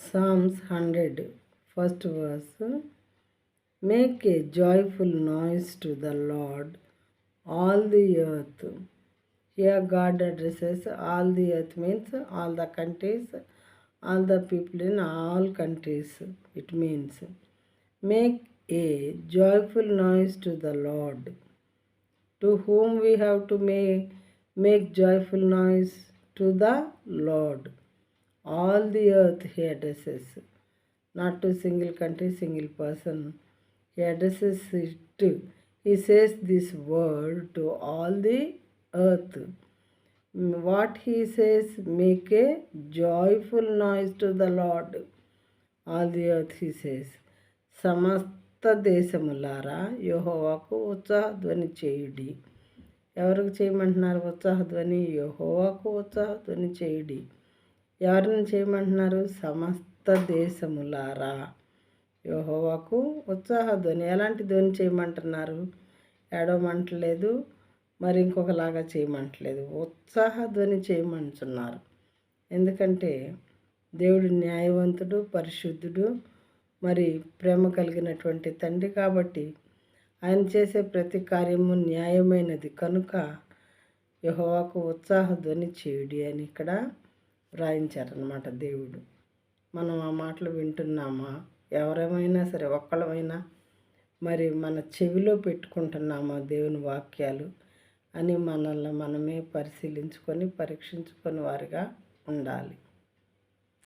Psalms 100, first verse. Make a joyful noise to the Lord, all the earth. Here God addresses all the earth, means all the countries, all the people in all countries. It means make a joyful noise to the Lord. To whom we have to make joyful noise? To the Lord. All the earth he addresses, not to single country, single person. He addresses it to. He says this word to all the earth. What he says, make a joyful noise to the Lord. All the earth, he says. సమస్త దేశములారా యెహోవాకు ఉత్సాహధ్వని చేయుడి. ఎవరికి చేయమంటున్నారు ఉత్సాహధ్వని? యెహోవాకు ఉత్సాహధ్వని చేయుడి. ఎవరిని చేయమంటున్నారు? సమస్త దేశములారా యెహోవాకు ఉత్సాహధ్వని. ఎలాంటి ధ్వని చేయమంటున్నారు? ఏడవమంటలేదు, మరి ఇంకొకలాగా చేయమంటలేదు, ఉత్సాహధ్వని చేయమంటున్నారు. ఎందుకంటే దేవుడు న్యాయవంతుడు, పరిశుద్ధుడు, మరి ప్రేమ కలిగినటువంటి తండ్రి. కాబట్టి ఆయన చేసే ప్రతి కార్యము న్యాయమైనది కనుక యెహోవాకు ఉత్సాహధ్వని చేయుడి అని ఇక్కడ వ్రాయించారనమాట దేవుడు. మనం ఆ మాటలు వింటున్నామా? ఎవరేమైనా సరే, ఒక్కళ్ళమైనా మరి మన చెవిలో పెట్టుకుంటున్నామా దేవుని వాక్యాలు అని మనల్ని మనమే పరిశీలించుకొని పరీక్షించుకొని వారిగా ఉండాలి.